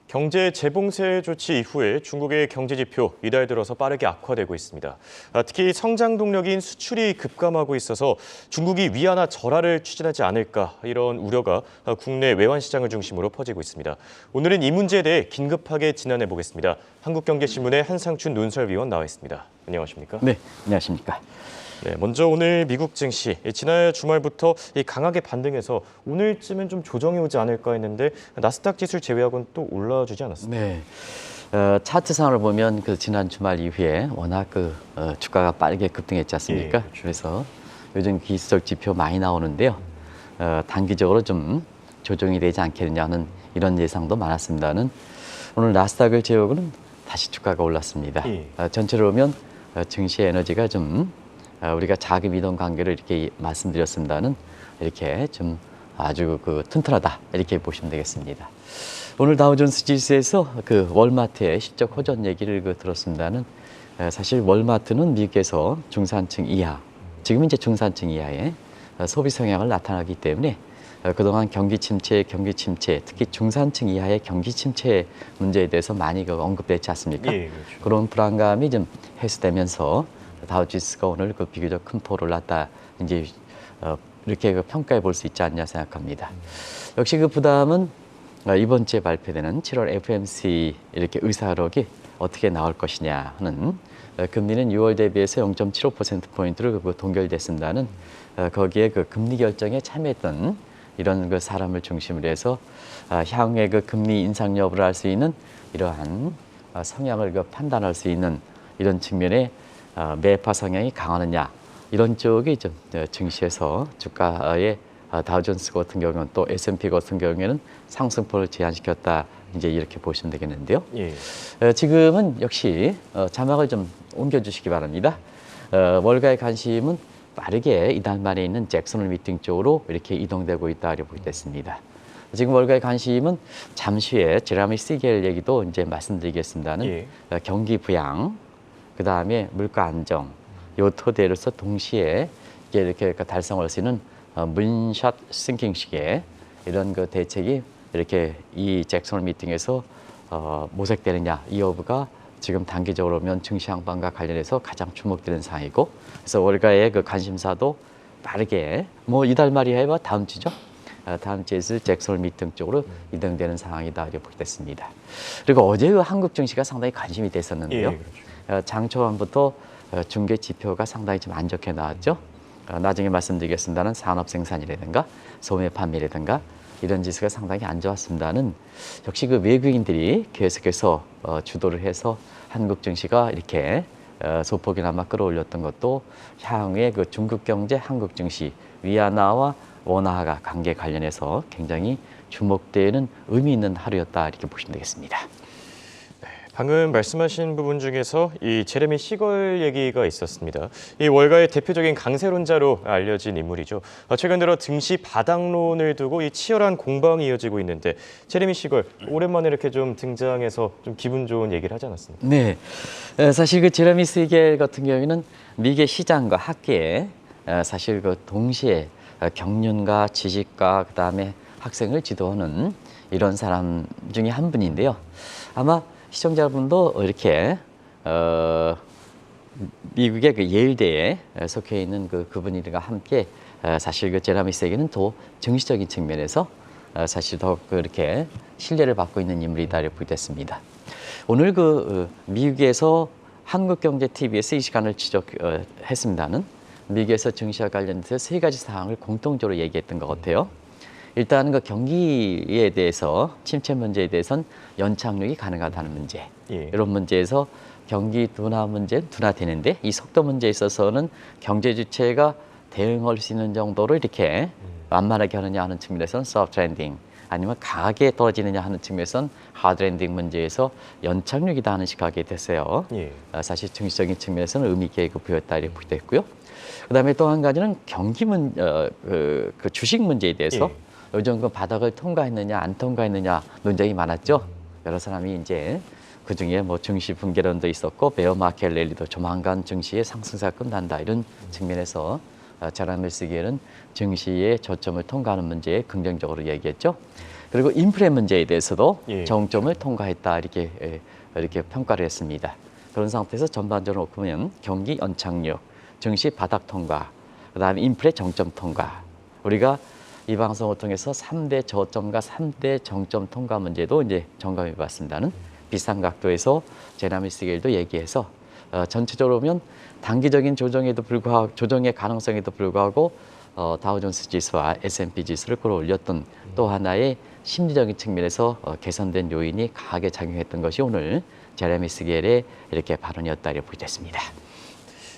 경제 재봉쇄 조치 이후에 중국의 경제 지표 이달 들어서 빠르게 악화되고 있습니다. 특히 성장 동력인 수출이 급감하고 있어서 중국이 위안화 절하를 추진하지 않을까 이런 우려가 국내 외환 시장을 중심으로 퍼지고 있습니다. 오늘은 이 문제에 대해 긴급하게 진단해 보겠습니다. 한국경제신문의 한상춘 논설위원 나와 있습니다. 안녕하십니까? 네, 안녕하십니까? 네, 먼저 오늘 미국 증시 지난 주말부터 강하게 반등해서 오늘쯤은 좀 조정이 오지 않을까 했는데 나스닥 지수를 제외하고는 또 올라주지 않았습니다. 네, 차트상을 보면 그 지난 주말 이후에 워낙 주가가 빠르게 급등했지 않습니까? 예, 그렇죠. 그래서 요즘 기술적 지표 많이 나오는데요. 단기적으로 좀 조정이 되지 않겠느냐는 이런 예상도 많았습니다는 오늘 나스닥을 제외하고는 다시 주가가 올랐습니다. 예. 전체로 보면 증시 에너지가 좀 우리가 자금 이동 관계를 이렇게 말씀드렸습니다는 이렇게 좀 아주 튼튼하다 이렇게 보시면 되겠습니다. 오늘 다우존스 지수에서 월마트의 실적 호전 얘기를 들었습니다는 사실 월마트는 미국에서 중산층 이하, 지금 이제 중산층 이하의 소비 성향을 나타나기 때문에 그동안 경기 침체, 특히 중산층 이하의 경기 침체 문제에 대해서 많이 언급됐지 않습니까? 예, 그렇죠. 그런 불안감이 좀 해소되면서 다우지수가 오늘 비교적 큰 폭을 났다 이제 이렇게 평가해 볼 수 있지 않냐 생각합니다. 역시 부담은 이번 주에 발표되는 7월 FOMC 이렇게 의사록이 어떻게 나올 것이냐 하는 금리는 6월 대비해서 0.75%포인트로 동결됐습니다는 거기에 금리 결정에 참여했던 이런 사람을 중심으로 해서 향후에 금리 인상 여부를 알 수 있는 이러한 성향을 판단할 수 있는 이런 측면에 매파 성향이 강하느냐 이런 쪽이 좀 증시에서 주가의 다우존스 같은 경우는 또 S&P 같은 경우에는 상승폭을 제한시켰다 이제 이렇게 보시면 되겠는데요. 예. 지금은 역시 자막을 좀 옮겨주시기 바랍니다. 월가의 관심은 빠르게 이달 말에 있는 잭슨홀 미팅 쪽으로 이렇게 이동되고 있다 이렇게 보겠습니다. 지금 월가의 관심은 잠시 후에 제레미 시겔 얘기도 이제 말씀드리겠습니다는 예. 경기 부양, 그 다음에 물가 안정, 요 토대로서 동시에 이렇게 달성할 수 있는 문샷 싱킹식의 이런 대책이 이렇게 이 잭슨홀 미팅에서 모색되느냐 이 여부가 지금 단기적으로 보면 증시 양반과 관련해서 가장 주목되는 사항이고, 그래서 월가의 관심사도 빠르게 이달 말이야 다음 주죠. 다음 주에 있을 잭슨홀 미팅 쪽으로 이동되는 상황이다 이렇게 보게 됐습니다. 그리고 어제 한국 증시가 상당히 관심이 됐었는데요. 예, 그렇죠. 장 초반부터 중개 지표가 상당히 좀 안 좋게 나왔죠. 나중에 말씀드리겠습니다는 산업 생산이라든가 소매 판매라든가 이런 지수가 상당히 안 좋았습니다는 역시 외국인들이 계속해서 주도를 해서 한국 증시가 이렇게 소폭이나마 끌어올렸던 것도 향후에 중국 경제, 한국 증시, 위안화와 원화가 관계 관련해서 굉장히 주목되는 의미 있는 하루였다 이렇게 보시면 되겠습니다. 방금 말씀하신 부분 중에서 이 제레미 시걸 얘기가 있었습니다. 이 월가의 대표적인 강세론자로 알려진 인물이죠. 최근 들어 증시 바닥론을 두고 이 치열한 공방이 이어지고 있는데 제레미 시걸 오랜만에 이렇게 좀 등장해서 좀 기분 좋은 얘기를 하지 않았습니까? 네, 사실 제레미 시겔 같은 경우에는 미국의 시장과 학계에 사실 동시에 경륜가, 지식가, 그다음에 학생을 지도하는 이런 사람 중에 한 분인데요. 아마 시청자분도 이렇게 미국의 예일대에 속해 있는 그분들과 함께 사실 제레미 시겔은 또 정치적인 측면에서 사실 더 이렇게 신뢰를 받고 있는 인물이다 이렇게 보겠습니다. 오늘 미국에서 한국경제TV에서 이 시간을 지적했습니다는 미국에서 증시와 관련해서 세 가지 사항을 공통적으로 얘기했던 것 같아요. 일단 경기에 대해서 침체 문제에 대해서는 연착륙이 가능하다는 문제. 예. 이런 문제에서 경기 둔화 문제는 둔화되는데 이 속도 문제에 있어서는 경제 주체가 대응할 수 있는 정도로 이렇게 완만하게 하느냐 하는 측면에서는 소프트 랜딩, 아니면 강하게 떨어지느냐 하는 측면에서는 하드 랜딩 문제에서 연착륙이다 하는 시각이 됐어요. 예. 사실 증시적인 측면에서는 의미 있게 부여했다 이렇게 보게 됐고요. 그다음에 또 한 가지는 경기 주식 문제에 대해서 요즘 바닥을 통과했느냐 안 통과했느냐 논쟁이 많았죠. 여러 사람이 이제 그중에 증시 붕괴론도 있었고 베어 마켓 랠리도 조만간 증시의 상승세가 끝난다 이런 측면에서 제레미 시겔은 증시의 저점을 통과하는 문제에 긍정적으로 얘기했죠. 그리고 인플레 문제에 대해서도 예. 정점을 통과했다 이렇게 평가를 했습니다. 그런 상태에서 전반적으로 보면 경기 연착륙, 증시 바닥 통과, 그다음에 인플레 정점 통과. 우리가 이 방송을 통해서 3대 저점과 3대 정점 통과 문제도 이제 점검해 봤습니다는 비슷한 각도에서 제나미스 게일도 얘기해서 전체적으로 보면 단기적인 조정에도 불구하고 조정의 가능성에도 불구하고 다우존스 지수와 S&P 지수를 끌어올렸던 또 하나의 심리적인 측면에서 개선된 요인이 강하게 작용했던 것이 오늘 제레미스 게일의 이렇게 발언이었다 이렇게 보겠습니다.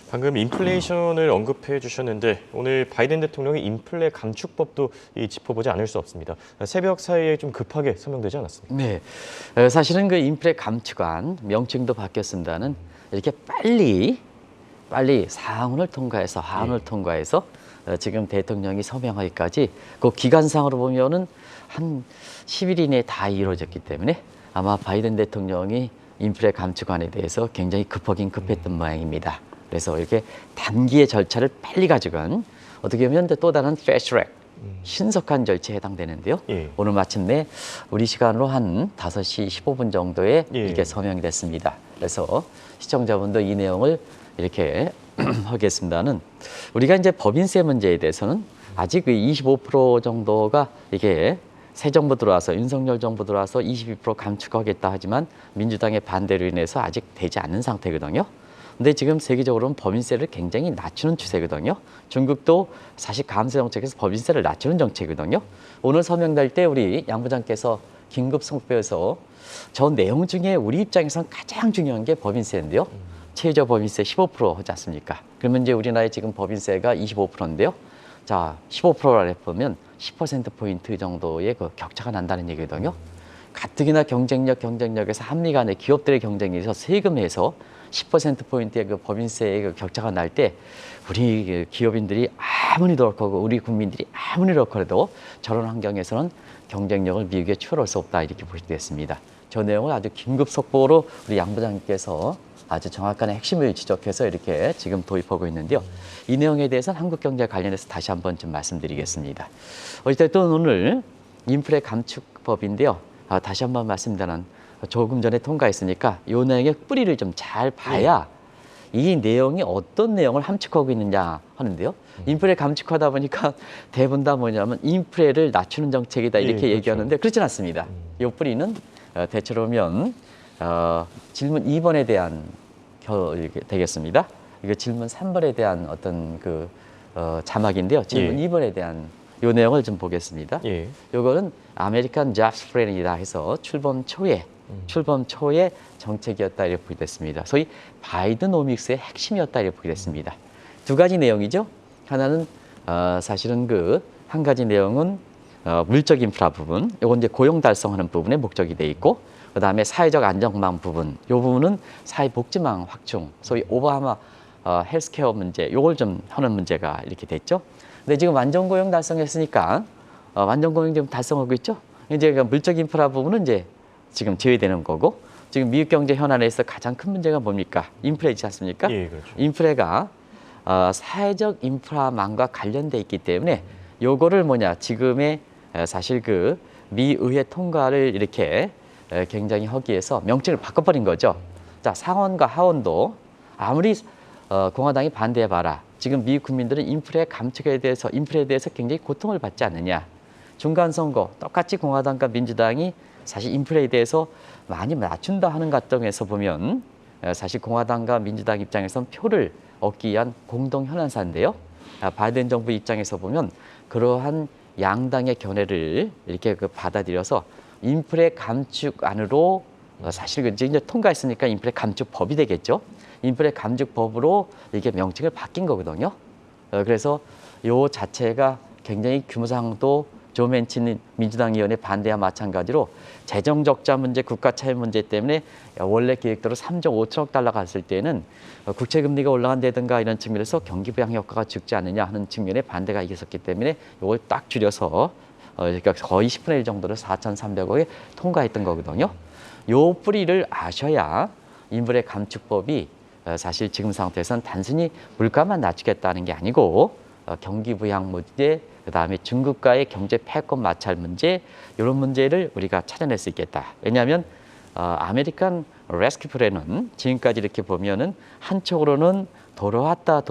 방금 인플레이션을 언급해 주셨는데 오늘 바이든 대통령이 인플레 감축법도 짚어보지 않을 수 없습니다. 새벽 사이에 좀 급하게 설명되지 않았습니까? 네, 사실은 그 인플레 감축안 명칭도 바뀌었습니다는 이렇게 빨리 상원을 통과해서 하원을 통과해서 지금 대통령이 서명하기까지 그 기간상으로 보면은 한 10일 이내에 다 이루어졌기 때문에 아마 바이든 대통령이 인플레 감축안에 대해서 굉장히 급했던 모양입니다. 그래서 이렇게 단기의 절차를 빨리 가져간 어떻게 보면 또 다른 패스트트랙 신속한 절차에 해당되는데요. 예. 오늘 마침내 우리 시간으로 한 5시 15분 정도에 예. 이렇게 서명이 됐습니다. 그래서 시청자분도 이 내용을 이렇게 하겠습니다는 우리가 이제 법인세 문제에 대해서는 아직 25% 정도가 이게 새 정부 들어와서 윤석열 정부 들어와서 22% 감축하겠다 하지만 민주당의 반대로 인해서 아직 되지 않는 상태거든요. 근데 지금 세계적으로는 법인세를 굉장히 낮추는 추세거든요. 중국도 사실 감세 정책에서 법인세를 낮추는 정책이거든요. 오늘 서명될 때 우리 양 부장께서 긴급 성표에서 저 내용 중에 우리 입장에서는 가장 중요한 게 법인세인데요. 최저 법인세 15% 하지 않습니까? 그러면 이제 우리나라의 지금 법인세가 25%인데요. 자, 15%라 해보면 10%포인트 정도의 그 격차가 난다는 얘기거든요. 가뜩이나 경쟁력에서 한미 간의 기업들의 경쟁에서 세금에서 10%포인트의 그 법인세의 그 격차가 날 때 우리 기업인들이 아무리 노력하고 우리 국민들이 아무리 노력해도 저런 환경에서는 경쟁력을 미국에 추월할 수 없다 이렇게 보시겠습니다. 저 내용을 아주 긴급 속보로 우리 양 부장님께서 아주 정확한 핵심을 지적해서 이렇게 지금 도입하고 있는데요. 이 내용에 대해서는 한국경제 관련해서 다시 한번 좀 말씀드리겠습니다. 어쨌든 오늘 인플레 감축법인데요. 다시 한번 말씀드리면 조금 전에 통과했으니까 이 내용의 뿌리를 좀 잘 봐야 이 내용이 어떤 내용을 함축하고 있느냐 하는데요. 인플레 감축하다 보니까 대부분 다 뭐냐면 인플레를 낮추는 정책이다 이렇게 그렇죠. 얘기하는데 그렇진 않습니다. 이 뿌리는 대체로 보면 질문 2번에 대한 이렇게 되겠습니다. 이거 질문 3번에 대한 어떤 그 자막인데요. 질문 2번에 대한 이 내용을 좀 보겠습니다. 예. 요거는 아메리칸 잡스 플랜이다 해서 출범 초에 정책이었다 이렇게 보게 됐습니다. 소위 바이드노믹스의 핵심이었다 이렇게 보게 됐습니다. 두 가지 내용이죠. 하나는 사실은 그 한 가지 내용은 물적 인프라 부분, 요건 이제 고용 달성하는 부분에 목적이 돼 있고, 그 다음에 사회적 안전망 부분, 요 부분은 사회복지망 확충, 소위 오바마 헬스케어 문제, 요걸 좀 하는 문제가 이렇게 됐죠. 근데 지금 완전 고용 달성했으니까 완전 고용 지금 달성하고 있죠. 이제 그 물적 인프라 부분은 이제 지금 제외되는 거고, 지금 미국 경제 현안에서 가장 큰 문제가 뭡니까? 인플레이지 않습니까? 예, 그렇죠. 인플레가 사회적 인프라망과 관련돼 있기 때문에 요거를 지금의 사실 그 미의회 통과를 이렇게 굉장히 하기 위해서 명칭을 바꿔버린 거죠. 자, 상원과 하원도 아무리 공화당이 반대해봐라. 지금 미국 국민들은 인플레 감축에 대해서 굉장히 고통을 받지 않느냐. 중간 선거 똑같이 공화당과 민주당이 사실 인플레에 대해서 많이 낮춘다 하는 과정에서 보면 사실 공화당과 민주당 입장에서는 표를 얻기 위한 공동 현안사인데요. 바이든 정부 입장에서 보면 그러한 양당의 견해를 이렇게 받아들여서 인플레 감축안으로 사실 이제 통과했으니까 인플레 감축법이 되겠죠. 인플레 감축법으로 이게 명칭을 바뀐 거거든요. 그래서 요 자체가 굉장히 규모상도 조 맨친 민주당 의원의 반대와 마찬가지로 재정 적자 문제, 국가 차입 문제 때문에 원래 계획대로 3조 5천억 달러 갔을 때는 국채 금리가 올라간다든가 이런 측면에서 경기 부양 효과가 죽지 않느냐 하는 측면에 반대가 있었기 때문에 이걸 딱 줄여서 그러니까 거의 10분의 1 정도를 4,300억에 통과했던 거거든요. 요 뿌리를 아셔야 인플레 감축법이 사실 지금 상태에서는 단순히 물가만 낮추겠다는 게 아니고 경기 부양 문제, 그다음에 중국과의 경제 패권 마찰 문제, 이런 문제를 우리가 찾아낼 수 있겠다. 왜냐하면 아메리칸 레스큐 플랜은 지금까지 이렇게 보면은 한쪽으로는 돌아왔다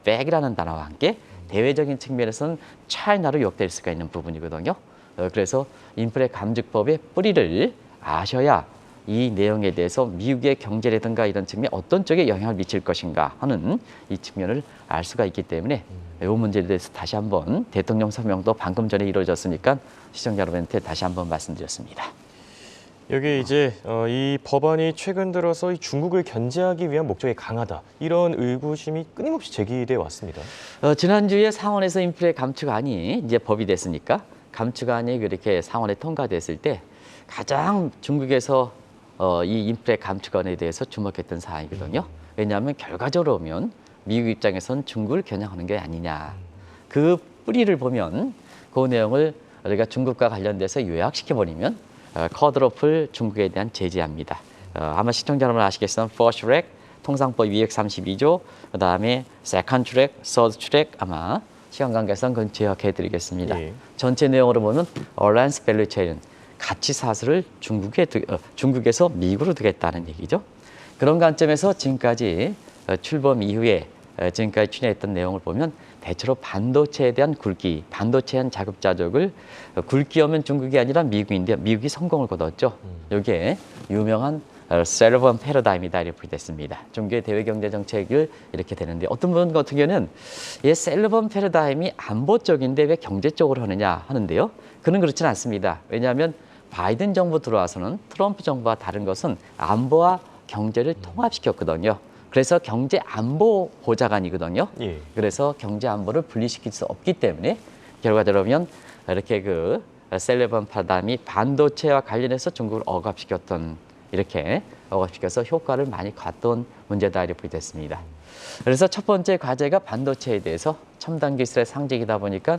백이라는 단어와 함께 대외적인 측면에서는 차이나로 요약될 수가 있는 부분이거든요. 그래서 인플레 감축법의 뿌리를 아셔야 이 내용에 대해서 미국의 경제라든가 이런 측면 어떤 쪽에 영향을 미칠 것인가 하는 이 측면을 알 수가 있기 때문에 이 문제에 대해서 다시 한번 대통령 서명도 방금 전에 이루어졌으니까 시청자 여러분한테 다시 한번 말씀드렸습니다. 여기 이제 이 법안이 최근 들어서 이 중국을 견제하기 위한 목적이 강하다. 이런 의구심이 끊임없이 제기돼 왔습니다. 지난주에 상원에서 인플레 감축안이 이제 법이 됐으니까 감축안이 그렇게 상원에 통과됐을 때 가장 중국에서 이 인플레 감축안에 대해서 주목했던 사항이거든요. 왜냐하면 결과적으로 보면 미국 입장에선 중국을 겨냥하는 게 아니냐. 그 뿌리를 보면 그 내용을 우리가 중국과 관련돼서 요약시켜버리면 컷오프를 중국에 대한 제재합니다. 아마 시청자 여러분 아시겠지만 First Track, 통상법 232조, 그다음에 Second Track, Third Track 아마 시간 관계상 그건 제약해드리겠습니다. 예. 전체 내용으로 보면 Alliance Value Chain, 가치 사슬을 중국에서 미국으로 두겠다는 얘기죠. 그런 관점에서 지금까지 출범 이후에 지금까지 추진했던 내용을 보면 대체로 반도체에 대한 굵기, 반도체에 대한 자급자족을 굵기 오면 중국이 아니라 미국인데 미국이 성공을 거뒀죠. 이게 유명한 셀러번 패러다임이다 이렇게 됐습니다. 중국의 대외 경제 정책을 이렇게 되는데 어떤 분 같은 경우는 이 셀러번 패러다임이 안보 쪽인데 왜 경제 쪽으로 하느냐 하는데요. 그는 그렇지는 않습니다. 왜냐하면 바이든 정부 들어와서는 트럼프 정부와 다른 것은 안보와 경제를 통합시켰거든요. 그래서 경제 안보 보좌관이거든요. 예. 그래서 경제 안보를 분리시킬 수 없기 때문에 결과적으로 보면 이렇게 그 셀러번 패러다임이 반도체와 관련해서 중국을 이렇게 억압시켜서 효과를 많이 갖던 문제다 이렇게 됐습니다. 그래서 첫 번째 과제가 반도체에 대해서 첨단 기술의 상징이다 보니까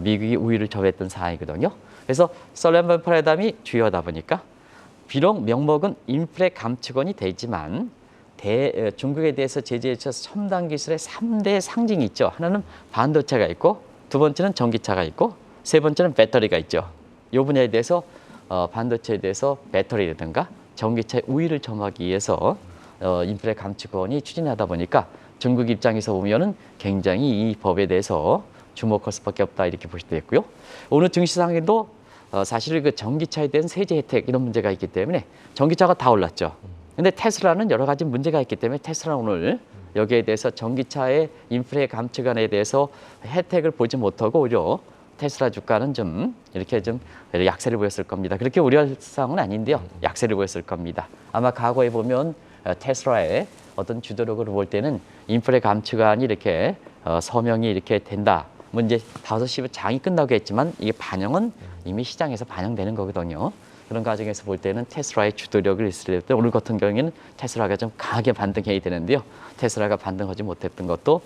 미국이 우위를 점했던 사항이거든요. 그래서 셀러번 패러다임이 주요하다 보니까 비록 명목은 인플레 감축원이 되지만 중국에 대해서 제재에 있어서 첨단 기술의 3대 상징이 있죠. 하나는 반도체가 있고 두 번째는 전기차가 있고 세 번째는 배터리가 있죠. 이 분야에 대해서 반도체에 대해서 배터리라든가 전기차의 우위를 점하기 위해서 인플레 감축원이 추진하다 보니까 중국 입장에서 보면은 굉장히 이 법에 대해서 주목할 수밖에 없다 이렇게 보시면 되겠고요. 오늘 증시상에도 사실 그 전기차에 대한 세제 혜택 이런 문제가 있기 때문에 전기차가 다 올랐죠. 근데 테슬라는 여러 가지 문제가 있기 때문에 테슬라는 오늘 여기에 대해서 전기차의 인플레 감축안에 대해서 혜택을 보지 못하고 오히려 테슬라 주가는 좀 이렇게 좀 약세를 보였을 겁니다. 그렇게 우려할 사항은 아닌데요. 약세를 보였을 겁니다. 아마 과거에 보면 테슬라의 어떤 주도력으로 볼 때는 인플레 감축안이 이렇게 서명이 이렇게 된다. 뭐 이제 5시 장이 끝나고 했지만 이게 반영은 이미 시장에서 반영되는 거거든요. 그런 과정에서 볼 때는 테슬라의 주도력을 있을 때 오늘 같은 경우에는 테슬라가 좀 강하게 반등해야 되는데요. 테슬라가 반등하지 못했던 것도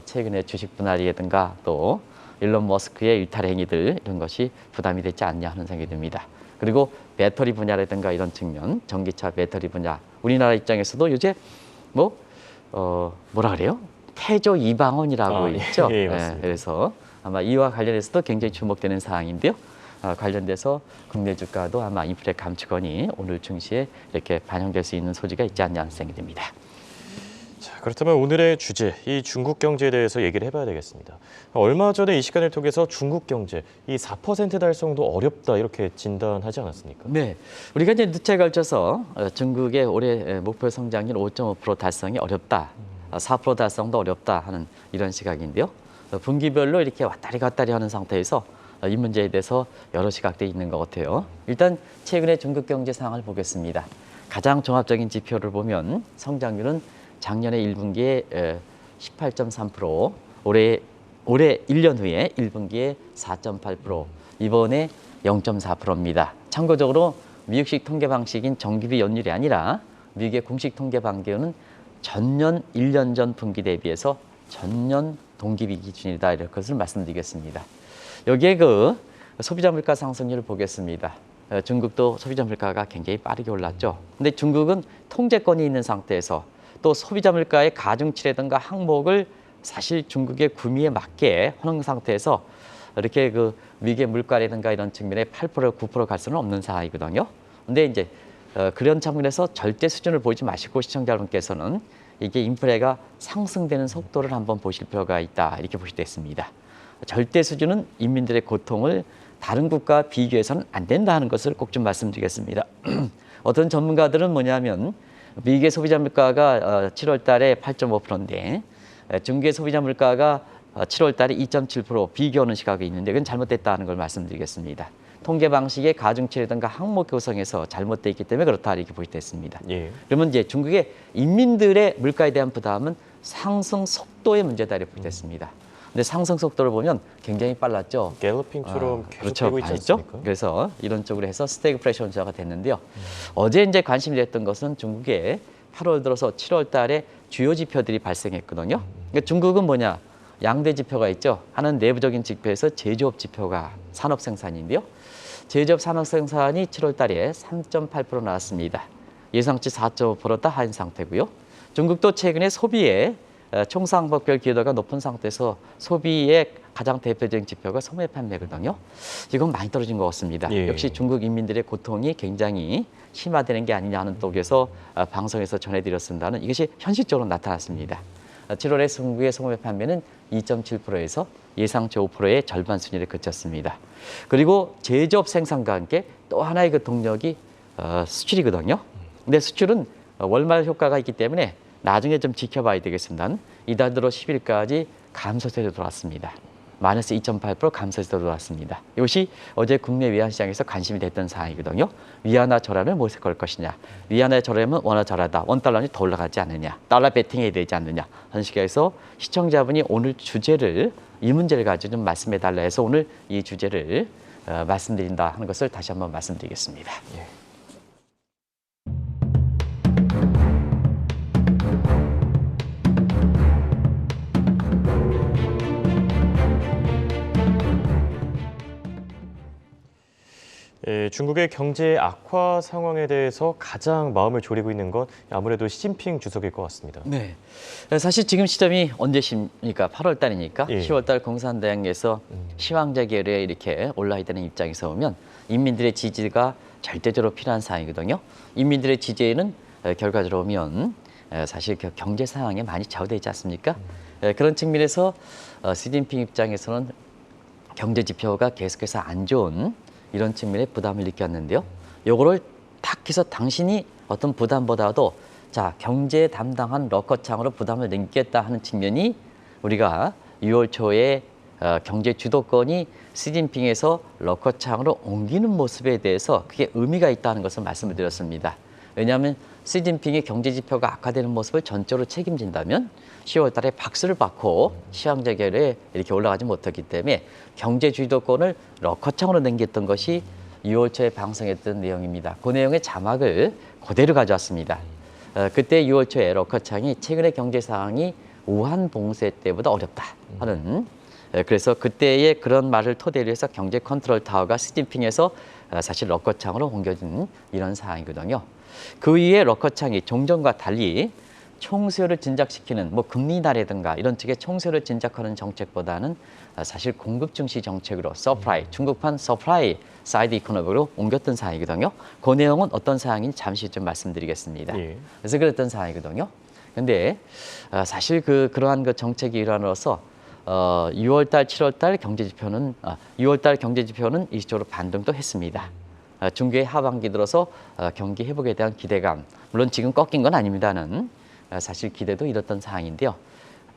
최근에 주식 분할이라든가 또 일론 머스크의 일탈 행위들 이런 것이 부담이 되지 않냐 하는 생각이 듭니다. 그리고 배터리 분야라든가 이런 측면, 전기차 배터리 분야, 우리나라 입장에서도 요새 뭐라 그래요? 태조 이방원이라고 있죠. 예, 맞습니다. 그래서 아마 이와 관련해서도 굉장히 주목되는 사항인데요. 관련돼서 국내 주가도 아마 인플레 감축원이 오늘 증시에 이렇게 반영될 수 있는 소지가 있지 않냐 하는 생각이 듭니다. 자, 그렇다면 오늘의 주제, 이 중국 경제에 대해서 얘기를 해봐야 되겠습니다. 얼마 전에 이 시간을 통해서 중국 경제, 이 4% 달성도 어렵다 이렇게 진단하지 않았습니까? 네, 우리가 이제 늦에 걸쳐서 중국의 올해 목표 성장률 5.5% 달성이 어렵다, 4% 달성도 어렵다 하는 이런 시각인데요. 분기별로 이렇게 왔다리 갔다리 하는 상태에서 이 문제에 대해서 여러 시각들이 있는 것 같아요. 일단 최근의 중국 경제 상황을 보겠습니다. 가장 종합적인 지표를 보면 성장률은 작년에 1분기에 18.3%, 올해 1년 후에 1분기에 4.8%, 이번에 0.4%입니다. 참고적으로 미국식 통계 방식인 정기비 연율이 아니라 미국의 공식 통계 방식은 전년 1년 전 분기 대비해서 전년 동기비 기준이다 이런 것을 말씀드리겠습니다. 여기에 그 소비자 물가 상승률을 보겠습니다. 중국도 소비자 물가가 굉장히 빠르게 올랐죠. 근데 중국은 통제권이 있는 상태에서 또 소비자 물가의 가중치라든가 항목을 사실 중국의 구미에 맞게 하는 상태에서 이렇게 그 위계 물가라든가 이런 측면에 8% 9%갈 수는 없는 상황이거든요. 근데 이제 그런 측면에서 절대 수준을 보지 마시고 시청자 여러분께서는 이게 인플레가 상승되는 속도를 한번 보실 필요가 있다 이렇게 보실 때 있습니다. 절대 수준은 인민들의 고통을 다른 국가와 비교해서는 안 된다 하는 것을 꼭 좀 말씀드리겠습니다. 어떤 전문가들은 뭐냐면 미국의 소비자 물가가 7월 달에 8.5%인데 중국의 소비자 물가가 7월 달에 2.7% 비교하는 시각이 있는데 그건 잘못됐다는 걸 말씀드리겠습니다. 통계 방식의 가중치라든가 항목 구성에서 잘못되어 있기 때문에 그렇다 이렇게 보실 때 있습니다. 예. 그러면 이제 중국의 인민들의 물가에 대한 부담은 상승 속도의 문제다 이렇게 보실 때 있습니다. 근데 상승 속도를 보면 굉장히 빨랐죠. 갤러핑처럼 계속 그렇죠. 되고 있지 많이 않습니까? 그래서 이런 쪽으로 해서 스태그플레이션 현상가 됐는데요. 어제 이제 관심이 됐던 것은 중국의 8월 들어서 7월 달에 주요 지표들이 발생했거든요. 그러니까 중국은 뭐냐? 양대 지표가 있죠. 하나는 내부적인 지표에서 제조업 지표가 산업 생산인데요. 제조업 산업 생산이 7월 달에 3.8% 나왔습니다. 예상치 4.5%다 하인 상태고요. 중국도 최근에 소비에 총상복별 기여도가 높은 상태에서 소비의 가장 대표적인 지표가 소매 판매거든요. 이건 많이 떨어진 것 같습니다. 예. 역시 중국 인민들의 고통이 굉장히 심화되는 게 아니냐는 쪽에서 방송에서 전해드렸습니다는 이것이 현실적으로 나타났습니다. 7월에 중국의 소매 판매는 2.7%에서 예상치 5%의 절반 순위를 그쳤습니다. 그리고 제조업 생산과 함께 또 하나의 그 동력이 수출이거든요. 근데 수출은 월말 효과가 있기 때문에 나중에 좀 지켜봐야 되겠습니다. 이달 들어 10일까지 감소세로 돌아왔습니다. 마이너스 2.8% 감소세로 돌아왔습니다. 이것이 어제 국내 외환시장에서 관심이 됐던 사항이거든요. 위안화 절하를 무엇에 걸 것이냐. 위안화 절하면 원화 절하다. 원달러는 더 올라가지 않느냐. 달러 베팅해야 되지 않느냐. 하는 식에서 시청자분이 오늘 주제를 이 문제를 가지고 좀 말씀해 달라 해서 오늘 이 주제를 말씀드린다 하는 것을 다시 한번 말씀드리겠습니다. 예. 예, 중국의 경제 악화 상황에 대해서 가장 마음을 졸이고 있는 건 아무래도 시진핑 주석일 것 같습니다. 네. 사실 지금 시점이 언제십니까? 8월 달이니까 예. 10월 달 공산당에서 시황제 계열에 이렇게 올라있다는 입장에서 보면 인민들의 지지가 절대적으로 필요한 사항이거든요. 인민들의 지지에는 결과적으로 보면 사실 경제 상황에 많이 좌우되어 있지 않습니까? 그런 측면에서 시진핑 입장에서는 경제 지표가 계속해서 안 좋은 이런 측면에 부담을 느꼈는데요. 요거를 딱 해서 당신이 어떤 부담보다도 자 경제에 담당한 러커창으로 부담을 느끼겠다 하는 측면이 우리가 6월 초에 경제 주도권이 시진핑에서 러커창으로 옮기는 모습에 대해서 그게 의미가 있다는 것을 말씀을 드렸습니다. 왜냐하면 시진핑의 경제 지표가 악화되는 모습을 전적으로 책임진다면 10월 달에 박수를 받고 시황재결에 이렇게 올라가지 못했기 때문에 경제 주도권을 러커창으로 넘겼던 것이 6월 초에 방송했던 내용입니다. 그 내용의 자막을 그대로 가져왔습니다. 그때 6월 초에 러커창이 최근의 경제 상황이 우한 봉쇄 때보다 어렵다 하는 그래서 그때의 그런 말을 토대로 해서 경제 컨트롤 타워가 시진핑에서 사실 러커창으로 옮겨진 이런 상황이거든요. 그 이후에 러커창이 종전과 달리 총수요를 진작시키는 뭐 금리 인하라든가 이런 쪽의 총수요를 진작하는 정책보다는 사실 공급 중시 정책으로 서프라이, 중국판 서프라이 사이드 이코노미로 옮겼던 사항이거든요. 그 내용은 어떤 사항인지 잠시 좀 말씀드리겠습니다. 예. 그래서 그랬던 사항이거든요. 근데 사실 그러한 그 정책의 일환으로서 6월달, 7월달 경제지표는 6월달 경제지표는 일시적으로 반등도 했습니다. 중국의 하반기 들어서 경기 회복에 대한 기대감, 물론 지금 꺾인 건 아닙니다는 사실 기대도 이렇던 상황인데요.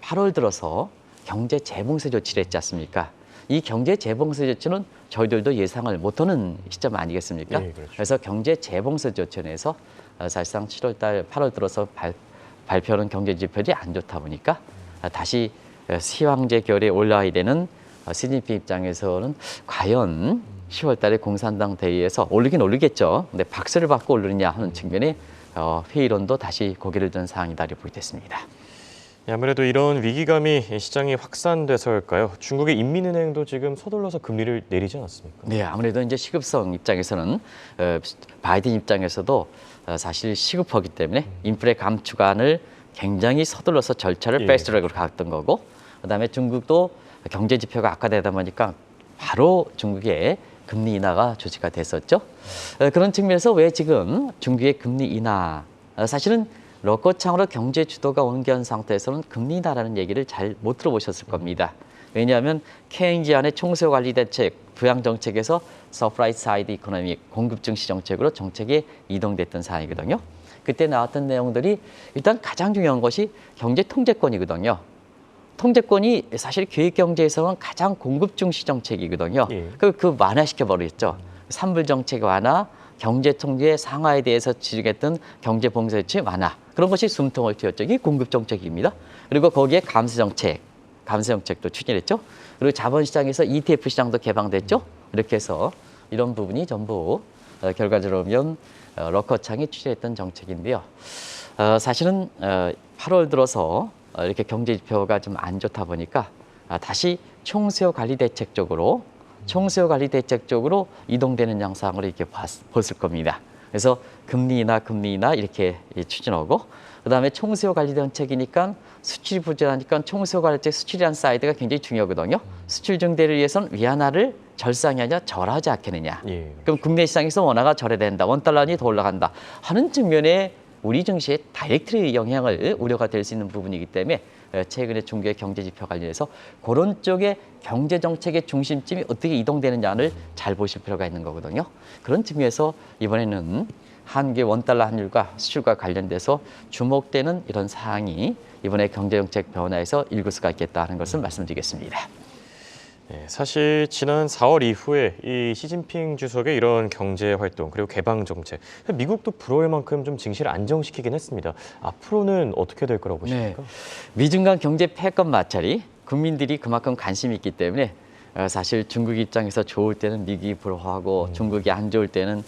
8월 들어서 경제 재봉쇄 조치를 했지 않습니까? 이 경제 재봉쇄 조치는 저희들도 예상을 못하는 시점 아니겠습니까? 네, 그렇죠. 그래서 경제 재봉쇄 조치에 대해서 사실상 7월달, 8월 들어서 발표하는 경제 지표들이 안 좋다 보니까 다시 시황제 결에 올라와야 되는 시진핑 입장에서는 과연 10월 달에 공산당 대회에서 오르긴 오르겠죠. 근데 박수를 받고 오르느냐 하는 측면에 회의론도 다시 고개를 든 상황이다 이렇게 보겠습니다. 아무래도 이런 위기감이 시장에 확산돼서일까요? 중국의 인민은행도 지금 서둘러서 금리를 내리지 않았습니까? 네, 아무래도 이제 시급성 입장에서는 바이든 입장에서도 사실 시급하기 때문에 인플레 감축안을 굉장히 서둘러서 절차를 예. 패스트트랙으로 갔던 거고, 그다음에 중국도 경제 지표가 악화되다 보니까 바로 중국의 금리 인하가 조치가 됐었죠. 그런 측면에서 왜 지금 중국의 금리 인하, 사실은 럭커창으로 경제 주도가 옮겨온 상태에서는 금리 인하라는 얘기를 잘 못 들어보셨을 겁니다. 왜냐하면 케인지안의 총수요 관리 대책, 부양 정책에서 서프라이즈 사이드 이코노믹, 공급 증시 정책으로 정책이 이동됐던 사항이거든요. 그때 나왔던 내용들이 일단 가장 중요한 것이 경제 통제권이거든요. 통제권이 사실 기획 경제에서는 가장 공급 중시 정책이거든요. 예. 그 완화시켜 버렸죠. 산불 정책 완화, 경제 통제 상하에 대해서 지적했던 경제 봉쇄 조치 완화. 그런 것이 숨통을 틔웠죠. 이게 공급 정책입니다. 그리고 거기에 감세 정책도 추진했죠. 그리고 자본시장에서 ETF 시장도 개방됐죠. 이렇게 해서 이런 부분이 전부 결과적으로 보면 럭커창이 추진했던 정책인데요. 사실은 8월 들어서 이렇게 경제 지표가 좀 안 좋다 보니까 다시 총수요 관리 대책 쪽으로 이동되는 양상으로 이렇게 봤을 겁니다. 그래서 금리 인하 이렇게 추진하고, 그다음에 총수요 관리 정책이니까 수출이 부진하니까 총수요 관리 대책 수출이라는 사이드가 굉장히 중요하거든요. 수출 증대를 위해서는 위안화를 절상이 아니라 절하지 않겠느냐. 예. 그럼 국내 시장에서 원화가 절하된다, 원달러니 더 올라간다 하는 측면에 우리 증시에 다이렉트 영향을 우려가 될 수 있는 부분이기 때문에 최근에 중국의 경제 지표 관련해서 그런 쪽의 경제 정책의 중심점이 어떻게 이동되느냐를 잘 보실 필요가 있는 거거든요. 그런 측면에서 이번에는 한국의 원달러 환율과 수출과 관련돼서 주목되는 이런 사항이 이번에 경제 정책 변화에서 읽을 수가 있겠다 하는 것을 말씀드리겠습니다. 네, 사실 지난 4월 이후에 이 시진핑 주석의 이런 경제 활동 그리고 개방 정책, 미국도 불어올 만큼 좀 증시를 안정시키긴 했습니다. 앞으로는 어떻게 될 거라고 보십니까? 미중 간 경제 패권 마찰이 국민들이 그만큼 관심이 있기 때문에 사실 중국 입장에서 좋을 때는 미국이 불어하고 중국이 안 좋을 때는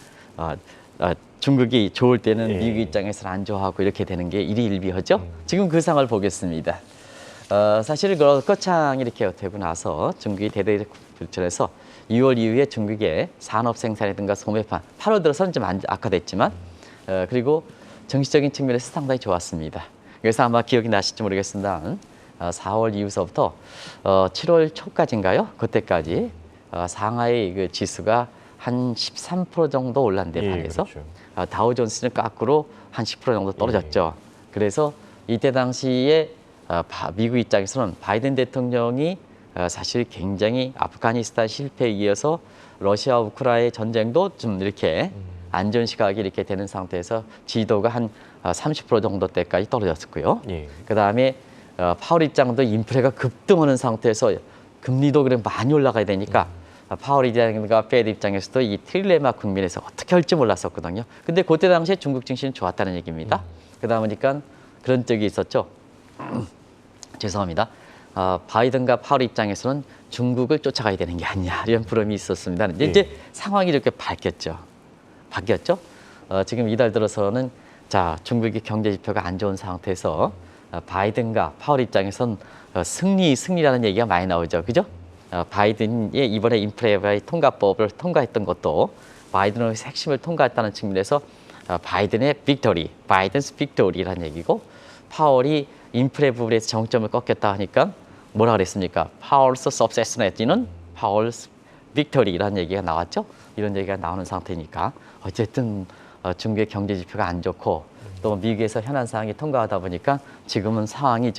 중국이 좋을 때는 예. 미국 입장에서는 안 좋아하고 이렇게 되는 게 일희일비하죠. 지금 그 상황을 보겠습니다. 사실 럭커창 이렇게 되고 나서 중국이 대대적 불출해서 2월 이후에 중국의 산업 생산이든가 소매판 8월 들어서는 좀 악화됐지만 그리고 정치적인 측면에서 상당히 좋았습니다. 그래서 아마 기억이 나실지 모르겠습니다. 4월 이후서부터 7월 초까지인가요? 그때까지 상하이 그 지수가 한 13% 정도 올랐는데 반해서 그렇죠. 다우존스는 거꾸로 한 10% 정도 떨어졌죠. 그래서 이때 당시에 미국 입장에서는 바이든 대통령이 사실 굉장히 아프가니스탄 실패에 이어서 러시아 우크라이나 전쟁도 좀 이렇게 안 좋은 시각이 이렇게 되는 상태에서 지지도가 한 30% 정도 때까지 떨어졌고요. 예. 그다음에 파월 입장도 인플레가 급등하는 상태에서 금리도 그래 많이 올라가야 되니까 파월 입장과 페드 입장에서도 이 트릴레마 국면에서 어떻게 할지 몰랐었거든요. 근데 그때 당시에 중국 증시는 좋았다는 얘기입니다. 그러다 보니까 그런 적이 있었죠. 죄송합니다. 바이든과 파월 입장에서는 중국을 쫓아가야 되는 게 아니냐 이런 부름이 있었습니다. 이제 상황이 이렇게 바뀌었죠. 지금 이달 들어서는 중국의 경제 지표가 안 좋은 상태에서 바이든과 파월 입장에서는 승리라는 얘기가 많이 나오죠. 그죠? 바이든이 이번에 인플레 통과법을 통과했던 것도 바이든의 핵심을 통과했다는 측면에서 바이든의 빅토리, 바이든스 빅토리라는 얘기고, 파월이 인플레 부분에서 정점을 꺾였다 하니까 뭐라 그랬습니까? 파월스 서브세스 내지는 파월스 빅토리라는 얘기가 나왔죠. 이런 얘기가 나오는 상태니까 어쨌든 중국의 경제 지표가 안 좋고 또 미국에서 현안 사항이 통과하다 보니까 지금은 상황이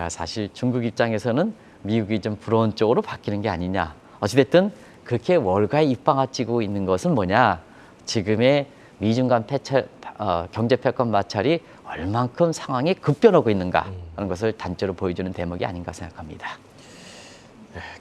사실 중국 입장에서는 미국이 좀 불어온 쪽으로 바뀌는 게 아니냐. 어찌됐든 그렇게 월가에 입방아 찌고 있는 것은 뭐냐. 지금의 미중 간 경제 패권 마찰이 얼만큼 상황이 급변하고 있는가 하는 것을 단적으로 보여주는 대목이 아닌가 생각합니다.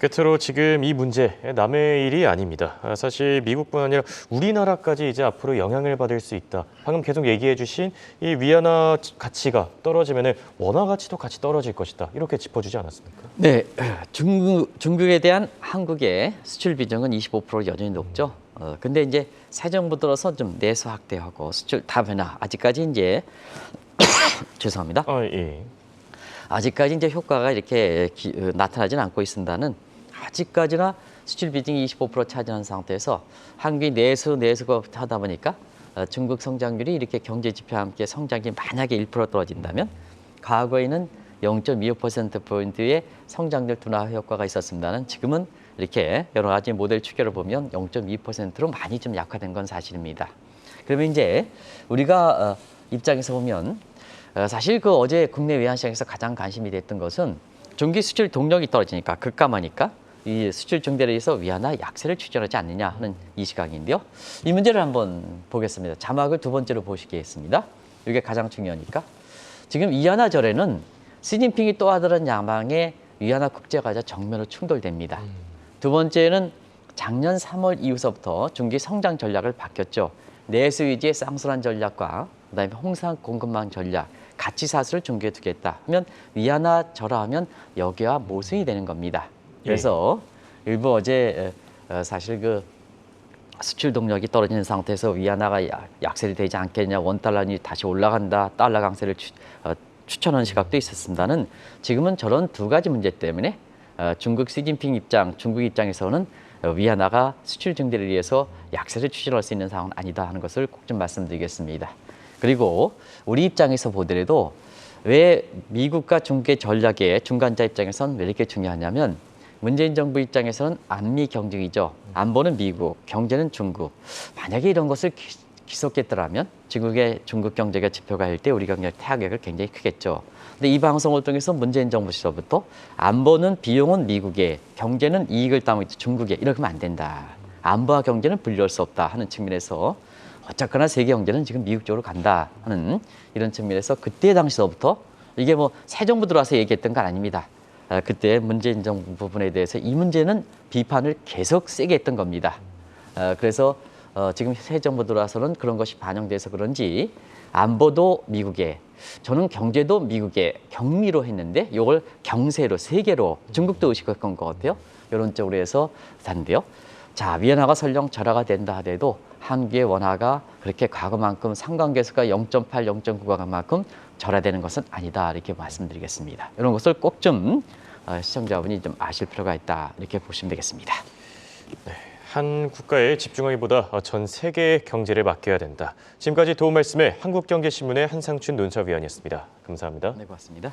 끝으로 지금 이 문제 남의 일이 아닙니다. 사실 미국뿐 아니라 우리나라까지 이제 앞으로 영향을 받을 수 있다. 방금 계속 얘기해 주신 이 위안화 가치가 떨어지면 원화 가치도 같이 떨어질 것이다. 이렇게 짚어주지 않았습니까? 네, 중국에 대한 한국의 수출 비중은 25% 여전히 높죠. 근데 이제 새 정부 들어서 좀 내수 확대하고 수출 다 변화. 아직까지 이제 죄송합니다. 예. 아직까지 이제 효과가 이렇게 나타나지는 않고 있습니다는 아직까지나 수출 비중이 25% 차지하는 상태에서 한국이 내수가 하다 보니까 중국 성장률이 이렇게 경제 지표와 함께 성장이 만약에 1% 떨어진다면 과거에는 0.25%포인트의 성장률 둔화 효과가 있었습니다는 지금은 이렇게 여러 가지 모델 추계를 보면 0.2%로 많이 좀 약화된 건 사실입니다. 그러면 이제 우리가 입장에서 보면 사실 그 어제 국내 외환시장에서 가장 관심이 됐던 것은 중기 수출 동력이 떨어지니까 급감하니까 이 수출 증대에 의해서 위안화 약세를 추진하지 않느냐 하는 이 시각인데요. 이 문제를 한번 보겠습니다. 자막을 두 번째로 보시겠습니다. 이게 가장 중요하니까. 지금 위안화 절에는 시진핑이 또 하더란 야망에 위안화 국제과자 정면으로 충돌됩니다. 두 번째는 작년 3월 이후서부터 중기 성장 전략을 바뀌었죠. 내수 위주의 쌍순환 전략과 그다음에 홍상 공급망 전략, 가치 사슬을 중개해 두겠다 하면 위안화 절하하면 여기와 모순이 되는 겁니다. 그래서 일부 어제 사실 그 수출 동력이 떨어지는 상태에서 위안화가 약세를 되지 않겠냐, 원달러니 다시 올라간다, 달러 강세를 추천하는 시각도 있었습니다는 지금은 저런 두 가지 문제 때문에 중국 시진핑 입장, 중국 입장에서는 위안화가 수출 증대를 위해서 약세를 추진할 수 있는 상황은 아니다 하는 것을 꼭 좀 말씀드리겠습니다. 그리고 우리 입장에서 보더라도 왜 미국과 중국의 전략의 중간자 입장에서는 왜 이렇게 중요하냐면 문재인 정부 입장에서는 안미 경쟁이죠. 안보는 미국, 경제는 중국. 만약에 이런 것을 기속했더라면 중국 경제가 지표가 할 때 우리 경제 타격을 굉장히 크겠죠. 근데 이 방송을 통해서 문재인 정부 시절부터 안보는 비용은 미국에, 경제는 이익을 따먹고 있죠. 중국에. 이렇게 하면 안 된다. 안보와 경제는 분리할 수 없다 하는 측면에서 어쨌거나 세계 경제는 지금 미국 쪽으로 간다 하는 이런 측면에서 그때 당시서부터 이게 뭐 새 정부 들어와서 얘기했던 건 아닙니다. 그때 문재인 정부 부분에 대해서 이 문제는 비판을 계속 세게 했던 겁니다. 그래서 지금 새 정부 들어와서는 그런 것이 반영돼서 그런지 안보도 미국에, 저는 경제도 미국에 경미로 했는데 이걸 경세로, 세계로 중국도 의식했던 것 같아요. 이런 쪽으로 해서 단데요. 자, 위안화가 설령 절하가 된다 하더라도 한국의 원화가 그렇게 과거만큼 상관계수가 0.8, 0.9가만큼 절하되는 것은 아니다 이렇게 말씀드리겠습니다. 이런 것을 꼭 좀 시청자분이 좀 아실 필요가 있다 이렇게 보시면 되겠습니다. 네, 한 국가에 집중하기보다 전 세계의 경제를 맡겨야 된다. 지금까지 도움 말씀에 한국경제신문의 한상춘 논설위원이었습니다. 감사합니다. 네, 고맙습니다.